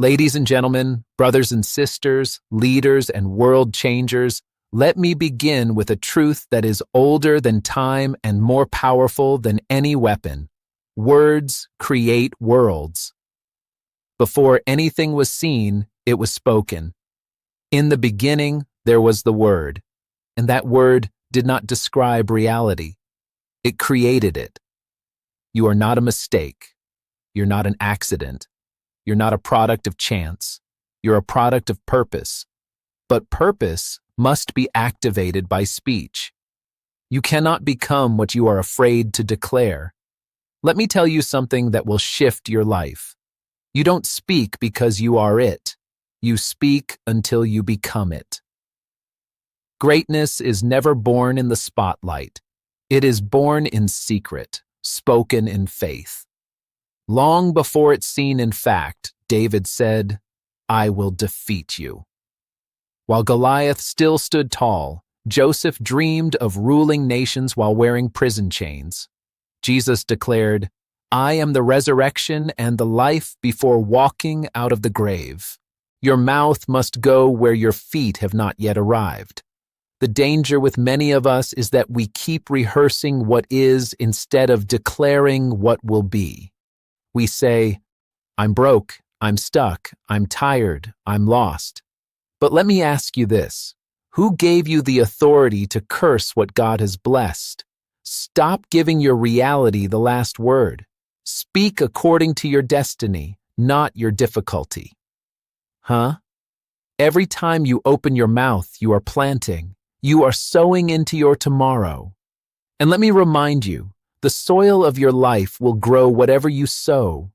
Ladies and gentlemen, brothers and sisters, leaders and world changers, let me begin with a truth that is older than time and more powerful than any weapon. Words create worlds. Before anything was seen, it was spoken. In the beginning, there was the Word, and that Word did not describe reality. It created it. You are not a mistake. You're not an accident. You're not a product of chance. You're a product of purpose. But purpose must be activated by speech. You cannot become what you are afraid to declare. Let me tell you something that will shift your life. You don't speak because you are it. You speak until you become it. Greatness is never born in the spotlight. It is born in secret, spoken in faith. Long before it's seen in fact, David said, "I will defeat you." While Goliath still stood tall, Joseph dreamed of ruling nations while wearing prison chains. Jesus declared, "I am the resurrection and the life before walking out of the grave." Your mouth must go where your feet have not yet arrived. The danger with many of us is that we keep rehearsing what is instead of declaring what will be. We say, "I'm broke, I'm stuck, I'm tired, I'm lost." But let me ask you this. Who gave you the authority to curse what God has blessed? Stop giving your reality the last word. Speak according to your destiny, not your difficulty. Every time you open your mouth, you are planting. You are sowing into your tomorrow. And let me remind you, the soil of your life will grow whatever you sow.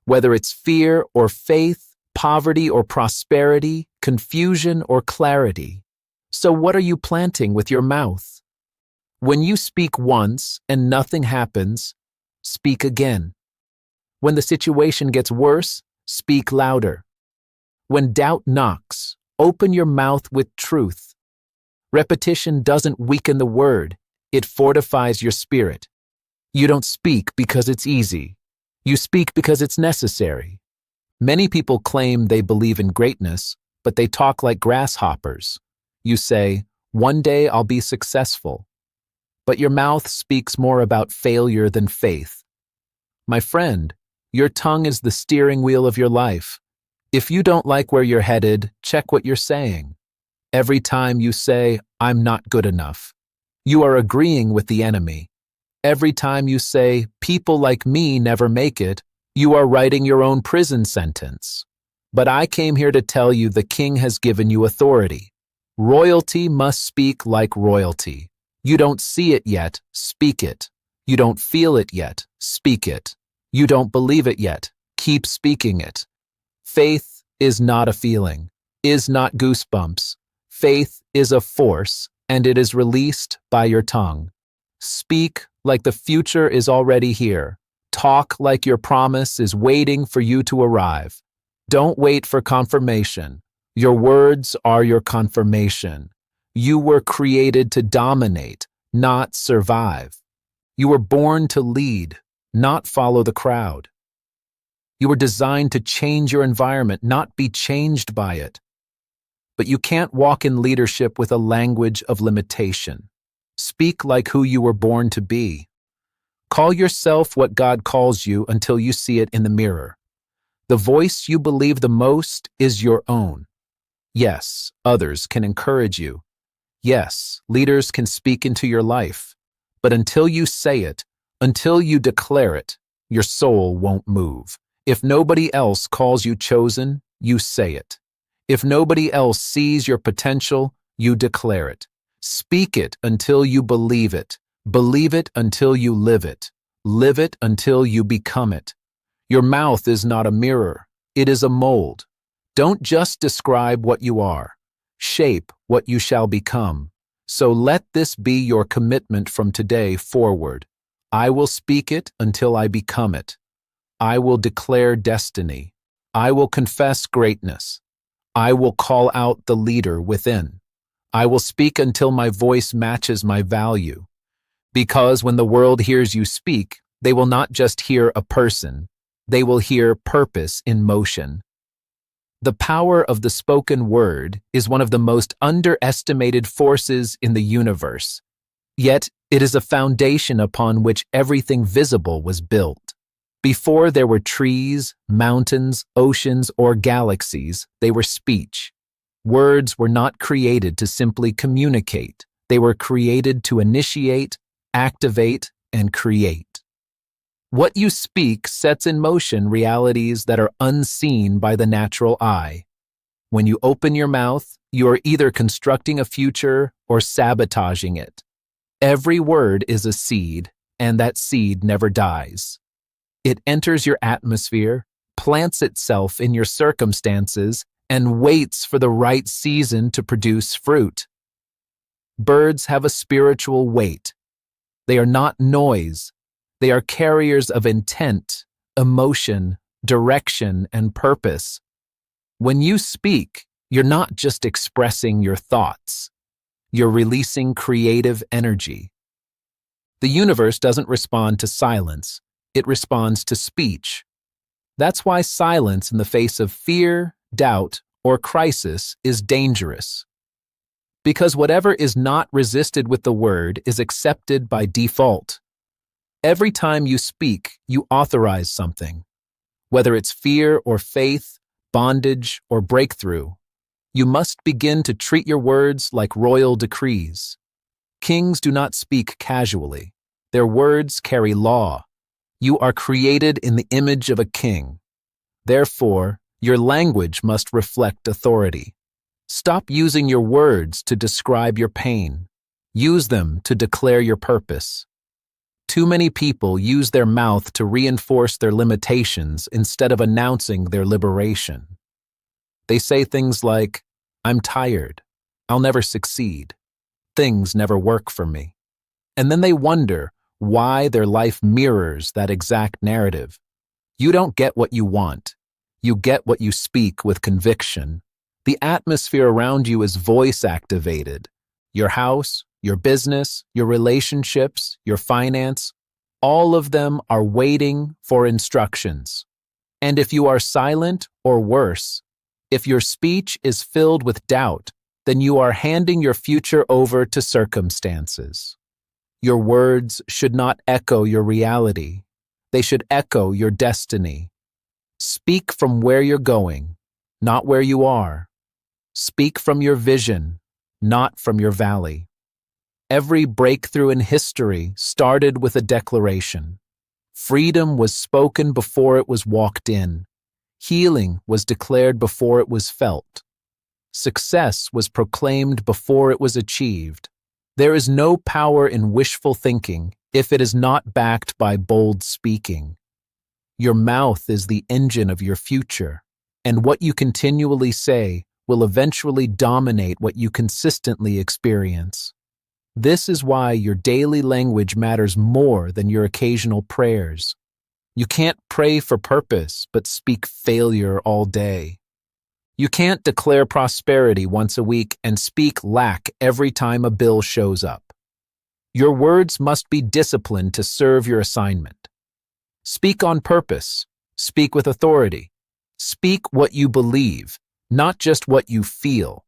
Whether it's fear or faith, poverty or prosperity, confusion or clarity. So what are you planting with your mouth? When you speak once and nothing happens, speak again. When the situation gets worse, speak louder. When doubt knocks, open your mouth with truth. Repetition doesn't weaken the word, it fortifies your spirit. You don't speak because it's easy. You speak because it's necessary. Many people claim they believe in greatness, but they talk like grasshoppers. You say, "One day I'll be successful." But your mouth speaks more about failure than faith. My friend, your tongue is the steering wheel of your life. If you don't like where you're headed, check what you're saying. Every time you say, "I'm not good enough," you are agreeing with the enemy. Every time you say, "People like me never make it," you are writing your own prison sentence. But I came here to tell you the King has given you authority. Royalty must speak like royalty. You don't see it yet, speak it. You don't feel it yet, speak it. You don't believe it yet, keep speaking it. Faith is not a feeling, is not goosebumps. Faith is a force, and it is released by your tongue. Speak like the future is already here. Talk like your promise is waiting for you to arrive. Don't wait for confirmation. Your words are your confirmation. You were created to dominate, not survive. You were born to lead, not follow the crowd. You were designed to change your environment, not be changed by it. But you can't walk in leadership with a language of limitation. Speak like who you were born to be. Call yourself what God calls you until you see it in the mirror. The voice you believe the most is your own. Yes, others can encourage you. Yes, leaders can speak into your life. But until you say it, until you declare it, your soul won't move. If nobody else calls you chosen, you say it. If nobody else sees your potential, you declare it. Speak it until you believe it. Believe it until you live it. Live it until you become it. Your mouth is not a mirror. It is a mold. Don't just describe what you are. Shape what you shall become. So let this be your commitment from today forward. I will speak it until I become it. I will declare destiny. I will confess greatness. I will call out the leader within. I will speak until my voice matches my value. Because when the world hears you speak, they will not just hear a person, they will hear purpose in motion. The power of the spoken word is one of the most underestimated forces in the universe. Yet, it is a foundation upon which everything visible was built. Before there were trees, mountains, oceans, or galaxies, they were speech. Words were not created to simply communicate. They were created to initiate, activate, and create. What you speak sets in motion realities that are unseen by the natural eye. When you open your mouth, you are either constructing a future or sabotaging it. Every word is a seed, and that seed never dies. It enters your atmosphere, plants itself in your circumstances, and waits for the right season to produce fruit. Birds have a spiritual weight. They are not noise. They are carriers of intent, emotion, direction, and purpose. When you speak, you're not just expressing your thoughts. You're releasing creative energy. The universe doesn't respond to silence. It responds to speech. That's why silence in the face of fear, doubt, or crisis is dangerous. Because whatever is not resisted with the word is accepted by default. Every time you speak, you authorize something. Whether it's fear or faith, bondage or breakthrough, you must begin to treat your words like royal decrees. Kings do not speak casually. Their words carry law. You are created in the image of a king. Therefore, your language must reflect authority. Stop using your words to describe your pain. Use them to declare your purpose. Too many people use their mouth to reinforce their limitations instead of announcing their liberation. They say things like, "I'm tired. I'll never succeed. Things never work for me." And then they wonder why their life mirrors that exact narrative. You don't get what you want. You get what you speak with conviction. The atmosphere around you is voice activated. Your house, your business, your relationships, your finance, all of them are waiting for instructions. And if you are silent, or worse, if your speech is filled with doubt, then you are handing your future over to circumstances. Your words should not echo your reality. They should echo your destiny. Speak from where you're going, not where you are. Speak from your vision, not from your valley. Every breakthrough in history started with a declaration. Freedom was spoken before it was walked in. Healing was declared before it was felt. Success was proclaimed before it was achieved. There is no power in wishful thinking if it is not backed by bold speaking. Your mouth is the engine of your future, and what you continually say will eventually dominate what you consistently experience. This is why your daily language matters more than your occasional prayers. You can't pray for purpose but speak failure all day. You can't declare prosperity once a week and speak lack every time a bill shows up. Your words must be disciplined to serve your assignment. Speak on purpose. Speak with authority. Speak what you believe, not just what you feel.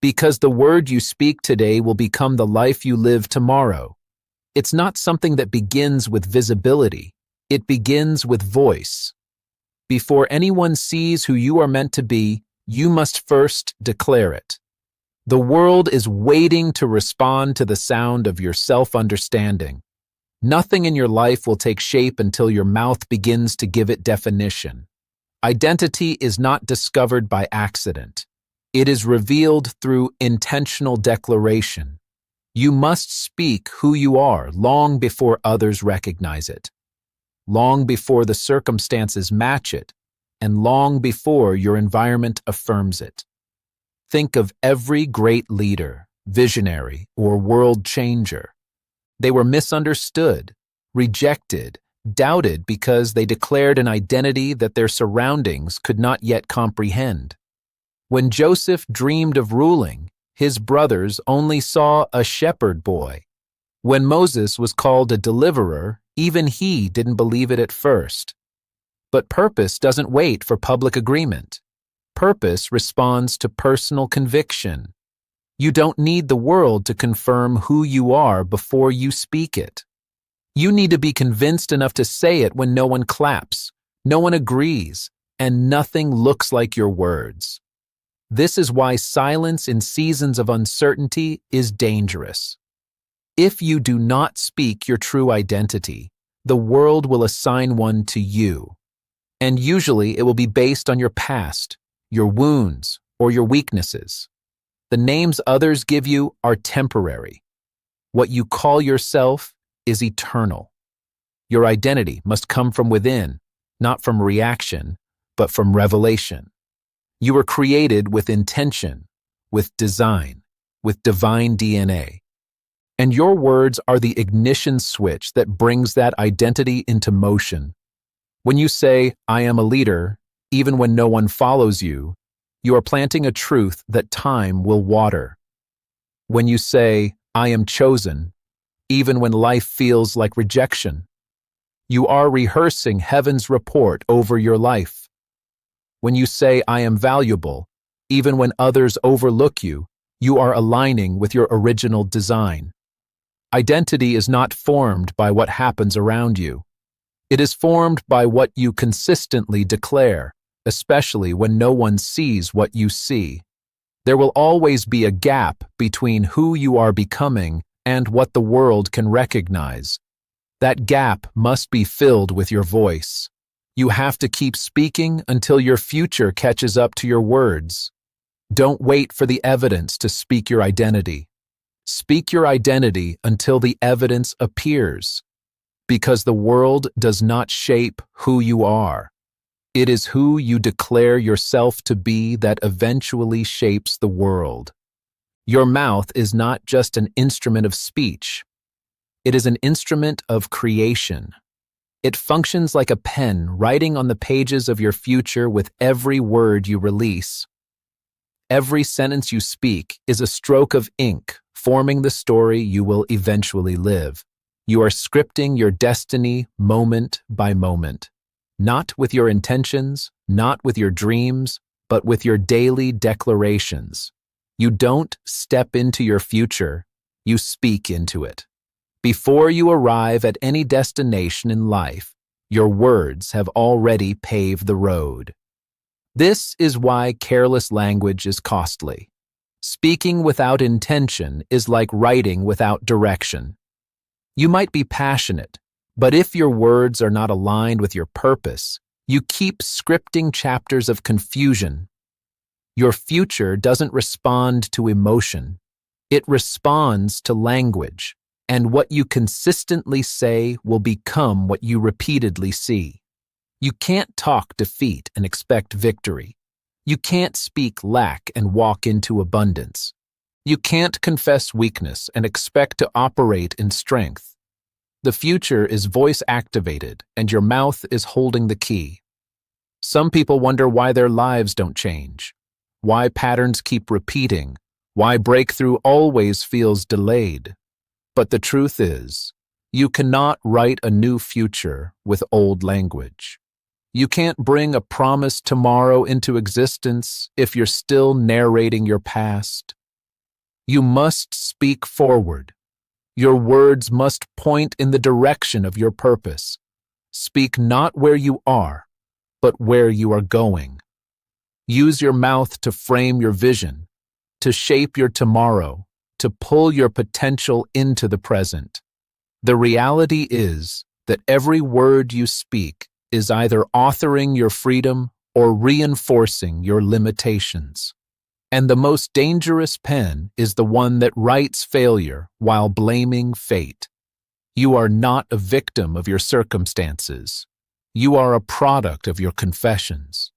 Because the word you speak today will become the life you live tomorrow. It's not something that begins with visibility. It begins with voice. Before anyone sees who you are meant to be, you must first declare it. The world is waiting to respond to the sound of your self-understanding. Nothing in your life will take shape until your mouth begins to give it definition. Identity is not discovered by accident. It is revealed through intentional declaration. You must speak who you are long before others recognize it, long before the circumstances match it, and long before your environment affirms it. Think of every great leader, visionary, or world changer. They were misunderstood, rejected, doubted because they declared an identity that their surroundings could not yet comprehend. When Joseph dreamed of ruling, his brothers only saw a shepherd boy. When Moses was called a deliverer, even he didn't believe it at first. But purpose doesn't wait for public agreement. Purpose responds to personal conviction. You don't need the world to confirm who you are before you speak it. You need to be convinced enough to say it when no one claps, no one agrees, and nothing looks like your words. This is why silence in seasons of uncertainty is dangerous. If you do not speak your true identity, the world will assign one to you. And usually it will be based on your past, your wounds, or your weaknesses. The names others give you are temporary. What you call yourself is eternal. Your identity must come from within, not from reaction, but from revelation. You were created with intention, with design, with divine DNA. And your words are the ignition switch that brings that identity into motion. When you say, "I am a leader," even when no one follows you, you are planting a truth that time will water. When you say, "I am chosen," even when life feels like rejection, you are rehearsing heaven's report over your life. When you say, "I am valuable," even when others overlook you, you are aligning with your original design. Identity is not formed by what happens around you. It is formed by what you consistently declare, especially when no one sees what you see. There will always be a gap between who you are becoming and what the world can recognize. That gap must be filled with your voice. You have to keep speaking until your future catches up to your words. Don't wait for the evidence to speak your identity. Speak your identity until the evidence appears. Because the world does not shape who you are. It is who you declare yourself to be that eventually shapes the world. Your mouth is not just an instrument of speech. It is an instrument of creation. It functions like a pen writing on the pages of your future with every word you release. Every sentence you speak is a stroke of ink forming the story you will eventually live. You are scripting your destiny moment by moment, not with your intentions, not with your dreams, but with your daily declarations. You don't step into your future, you speak into it. Before you arrive at any destination in life, your words have already paved the road. This is why careless language is costly. Speaking without intention is like writing without direction. You might be passionate, but if your words are not aligned with your purpose, you keep scripting chapters of confusion. Your future doesn't respond to emotion. It responds to language, and what you consistently say will become what you repeatedly see. You can't talk defeat and expect victory. You can't speak lack and walk into abundance. You can't confess weakness and expect to operate in strength. The future is voice-activated, and your mouth is holding the key. Some people wonder why their lives don't change, why patterns keep repeating, why breakthrough always feels delayed. But the truth is, you cannot write a new future with old language. You can't bring a promised tomorrow into existence if you're still narrating your past. You must speak forward. Your words must point in the direction of your purpose. Speak not where you are, but where you are going. Use your mouth to frame your vision, to shape your tomorrow, to pull your potential into the present. The reality is that every word you speak is either authoring your freedom or reinforcing your limitations. And the most dangerous pen is the one that writes failure while blaming fate. You are not a victim of your circumstances. You are a product of your confessions.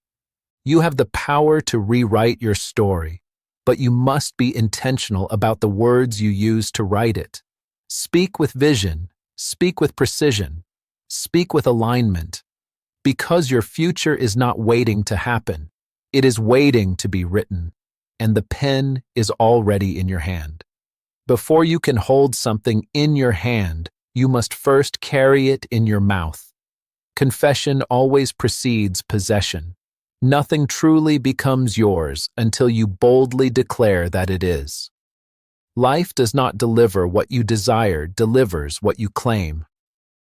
You have the power to rewrite your story, but you must be intentional about the words you use to write it. Speak with vision, speak with precision, speak with alignment. Because your future is not waiting to happen, it is waiting to be written, and the pen is already in your hand. Before you can hold something in your hand, you must first carry it in your mouth. Confession always precedes possession. Nothing truly becomes yours until you boldly declare that it is. Life does not deliver what you desire, delivers what you claim.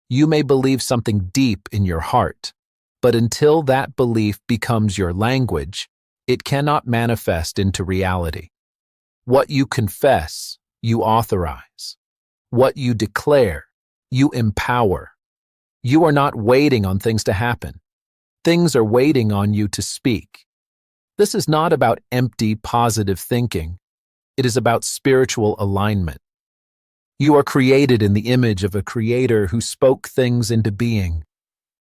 You may believe something deep in your heart, but until that belief becomes your language, it cannot manifest into reality. What you confess, you authorize. What you declare, you empower. You are not waiting on things to happen. Things are waiting on you to speak. This is not about empty, positive thinking. It is about spiritual alignment. You are created in the image of a creator who spoke things into being.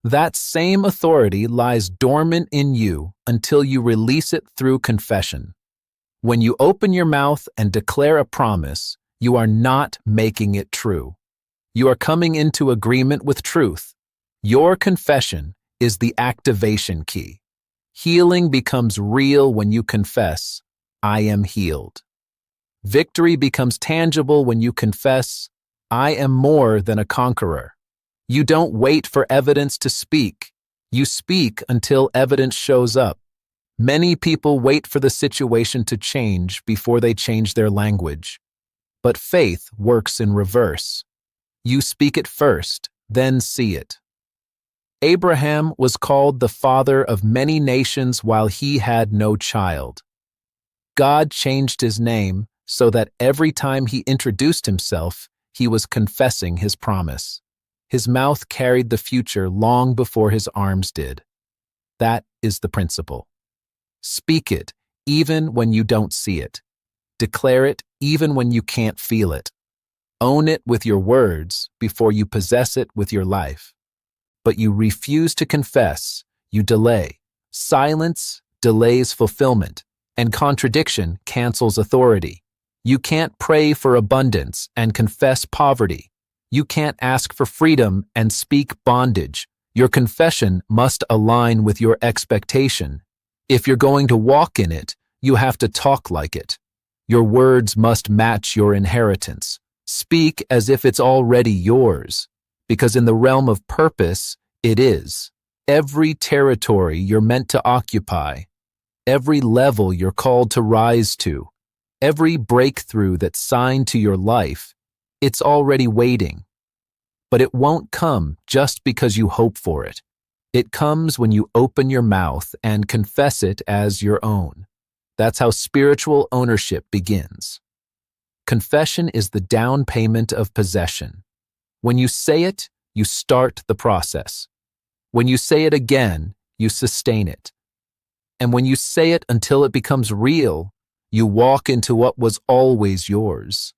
That same authority lies dormant in you until you release it through confession. When you open your mouth and declare a promise, you are not making it true. You are coming into agreement with truth. Your confession is the activation key. Healing becomes real when you confess, I am healed. Victory becomes tangible when you confess, I am more than a conqueror. You don't wait for evidence to speak. You speak until evidence shows up. Many people wait for the situation to change before they change their language. But faith works in reverse. You speak it first, then see it. Abraham was called the father of many nations while he had no child. God changed his name so that every time he introduced himself, he was confessing his promise. His mouth carried the future long before his arms did. That is the principle. Speak it even when you don't see it. Declare it even when you can't feel it. Own it with your words before you possess it with your life. But you refuse to confess, you delay. Silence delays fulfillment, and contradiction cancels authority. You can't pray for abundance and confess poverty. You can't ask for freedom and speak bondage. Your confession must align with your expectation. If you're going to walk in it, you have to talk like it. Your words must match your inheritance. Speak as if it's already yours, because in the realm of purpose, it is. Every territory you're meant to occupy, every level you're called to rise to, every breakthrough that's signed to your life, it's already waiting. But it won't come just because you hope for it. It comes when you open your mouth and confess it as your own. That's how spiritual ownership begins. Confession is the down payment of possession. When you say it, you start the process. When you say it again, you sustain it. And when you say it until it becomes real, you walk into what was always yours.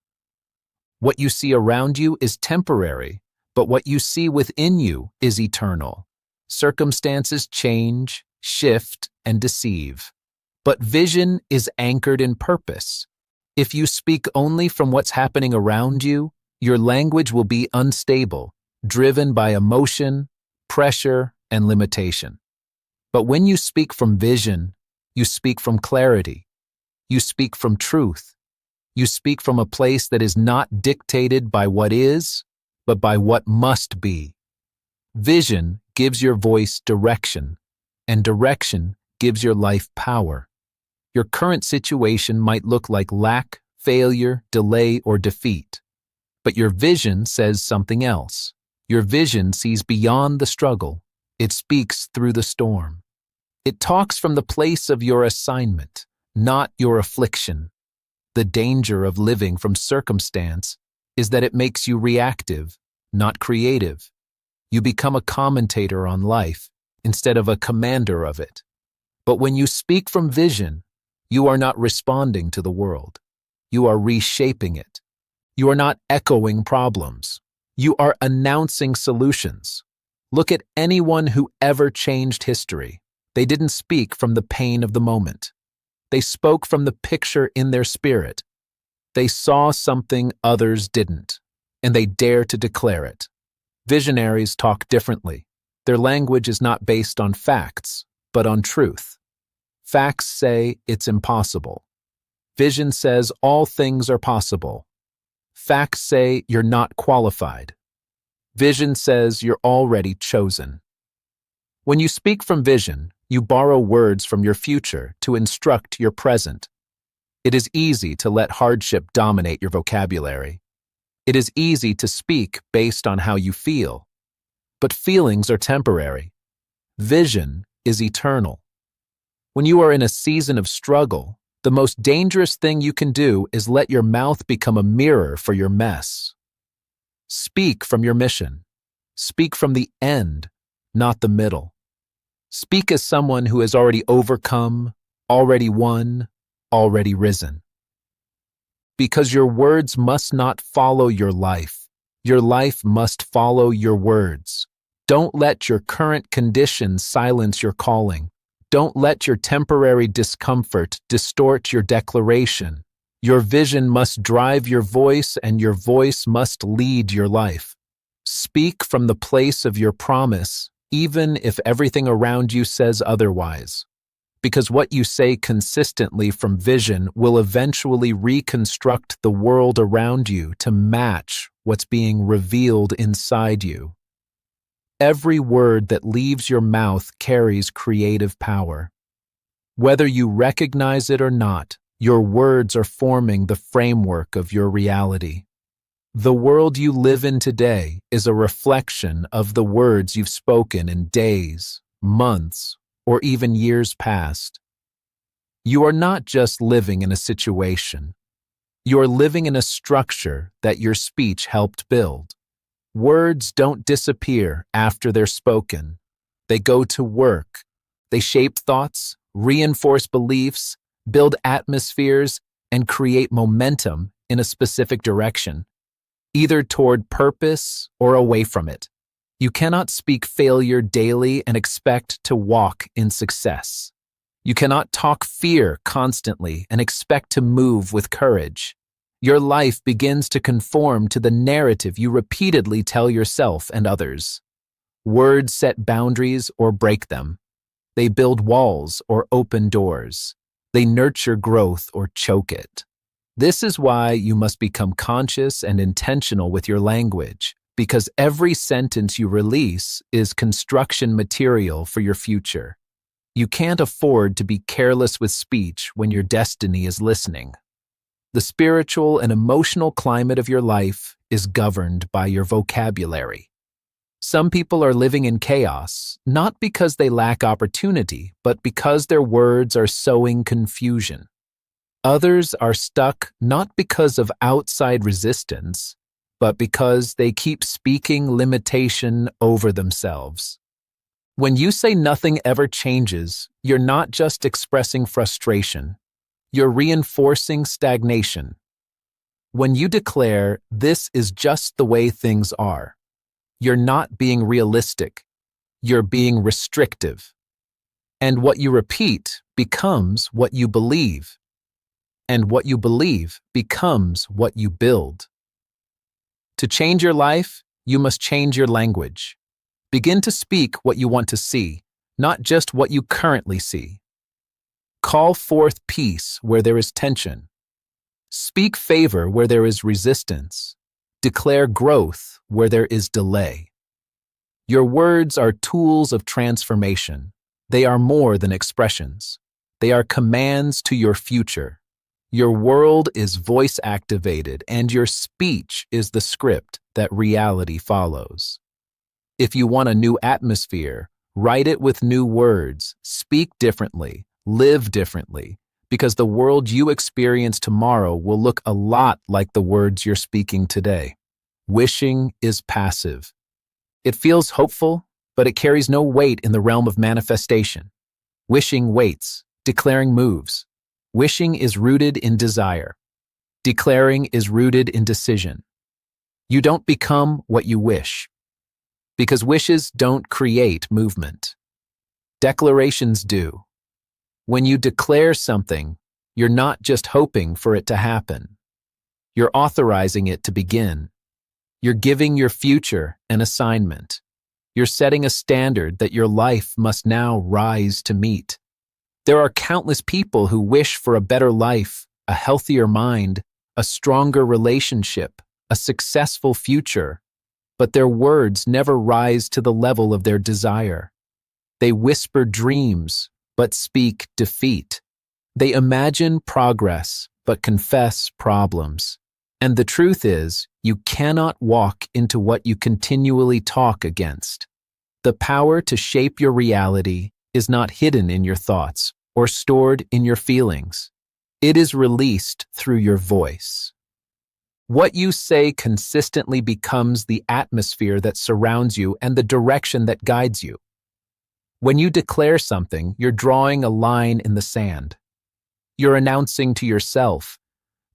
What you see around you is temporary, but what you see within you is eternal. Circumstances change, shift, and deceive. But vision is anchored in purpose. If you speak only from what's happening around you, your language will be unstable, driven by emotion, pressure, and limitation. But when you speak from vision, you speak from clarity. You speak from truth. You speak from a place that is not dictated by what is, but by what must be. Vision gives your voice direction, and direction gives your life power. Your current situation might look like lack, failure, delay, or defeat. But your vision says something else. Your vision sees beyond the struggle. It speaks through the storm. It talks from the place of your assignment, not your affliction. The danger of living from circumstance is that it makes you reactive, not creative. You become a commentator on life instead of a commander of it. But when you speak from vision, you are not responding to the world. You are reshaping it. You are not echoing problems. You are announcing solutions. Look at anyone who ever changed history. They didn't speak from the pain of the moment. They spoke from the picture in their spirit. They saw something others didn't, and they dare to declare it. Visionaries talk differently. Their language is not based on facts, but on truth. Facts say it's impossible. Vision says all things are possible. Facts say you're not qualified. Vision says you're already chosen. When you speak from vision, You borrow words from your future to instruct your present. It is easy to let hardship dominate your vocabulary. It is easy to speak based on how you feel. But feelings are temporary. Vision is eternal. When you are in a season of struggle, the most dangerous thing you can do is let your mouth become a mirror for your mess. Speak from your mission. Speak from the end, not the middle. Speak as someone who has already overcome, already won, already risen. Because your words must not follow your life. Your life must follow your words. Don't let your current conditions silence your calling. Don't let your temporary discomfort distort your declaration. Your vision must drive your voice, and your voice must lead your life. Speak from the place of your promise, even if everything around you says otherwise. Because what you say consistently from vision will eventually reconstruct the world around you to match what's being revealed inside you. Every word that leaves your mouth carries creative power. Whether you recognize it or not, your words are forming the framework of your reality. The world you live in today is a reflection of the words you've spoken in days, months, or even years past. You are not just living in a situation. You are living in a structure that your speech helped build. Words don't disappear after they're spoken. They go to work. They shape thoughts, reinforce beliefs, build atmospheres, and create momentum in a specific direction, either toward purpose or away from it. You cannot speak failure daily and expect to walk in success. You cannot talk fear constantly and expect to move with courage. Your life begins to conform to the narrative you repeatedly tell yourself and others. Words set boundaries or break them. They build walls or open doors. They nurture growth or choke it. This is why you must become conscious and intentional with your language, because every sentence you release is construction material for your future. You can't afford to be careless with speech when your destiny is listening. The spiritual and emotional climate of your life is governed by your vocabulary. Some people are living in chaos, not because they lack opportunity, but because their words are sowing confusion. Others are stuck not because of outside resistance, but because they keep speaking limitation over themselves. When you say nothing ever changes, you're not just expressing frustration. You're reinforcing stagnation. When you declare, "This is just the way things are," you're not being realistic. You're being restrictive. And what you repeat becomes what you believe. And what you believe becomes what you build. To change your life, you must change your language. Begin to speak what you want to see, not just what you currently see. Call forth peace where there is tension. Speak favor where there is resistance. Declare growth where there is delay. Your words are tools of transformation. They are more than expressions. They are commands to your future. Your world is voice-activated, and your speech is the script that reality follows. If you want a new atmosphere, write it with new words, speak differently, live differently, because the world you experience tomorrow will look a lot like the words you're speaking today. Wishing is passive. It feels hopeful, but it carries no weight in the realm of manifestation. Wishing waits, declaring moves. Wishing is rooted in desire. Declaring is rooted in decision. You don't become what you wish, because wishes don't create movement. Declarations do. When you declare something, you're not just hoping for it to happen. You're authorizing it to begin. You're giving your future an assignment. You're setting a standard that your life must now rise to meet. There are countless people who wish for a better life, a healthier mind, a stronger relationship, a successful future, but their words never rise to the level of their desire. They whisper dreams, but speak defeat. They imagine progress, but confess problems. And the truth is, you cannot walk into what you continually talk against. The power to shape your reality is not hidden in your thoughts or stored in your feelings. It is released through your voice. What you say consistently becomes the atmosphere that surrounds you and the direction that guides you. When you declare something, you're drawing a line in the sand. You're announcing to yourself,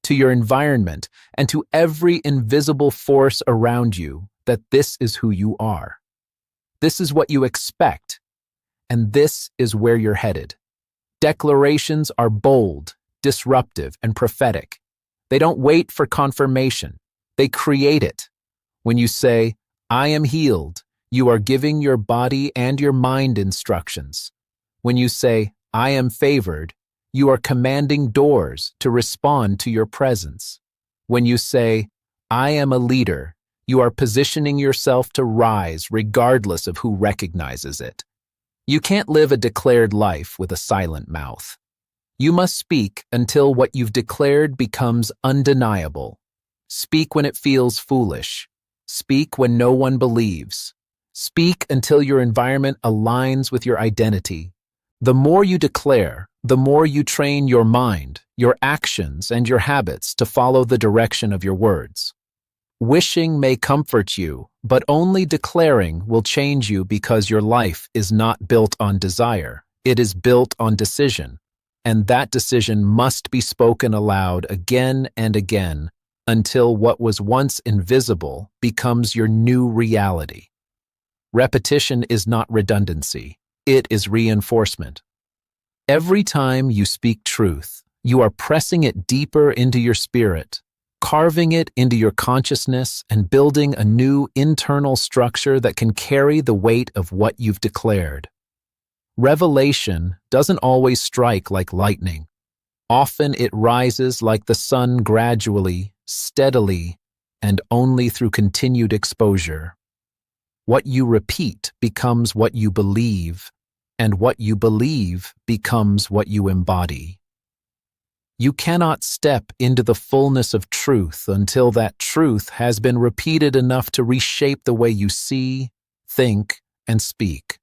to your environment, and to every invisible force around you that this is who you are. This is what you expect, and this is where you're headed. Declarations are bold, disruptive, and prophetic. They don't wait for confirmation. They create it. When you say, "I am healed," you are giving your body and your mind instructions. When you say, "I am favored," you are commanding doors to respond to your presence. When you say, "I am a leader," you are positioning yourself to rise regardless of who recognizes it. You can't live a declared life with a silent mouth. You must speak until what you've declared becomes undeniable. Speak when it feels foolish. Speak when no one believes. Speak until your environment aligns with your identity. The more you declare, the more you train your mind, your actions, and your habits to follow the direction of your words. Wishing may comfort you, but only declaring will change you because your life is not built on desire. It is built on decision. And that decision must be spoken aloud again and again until what was once invisible becomes your new reality. Repetition is not redundancy. It is reinforcement. Every time you speak truth, you are pressing it deeper into your spirit, carving it into your consciousness, and building a new internal structure that can carry the weight of what you've declared. Revelation doesn't always strike like lightning. Often it rises like the sun gradually, steadily, and only through continued exposure. What you repeat becomes what you believe, and what you believe becomes what you embody. You cannot step into the fullness of truth until that truth has been repeated enough to reshape the way you see, think, and speak.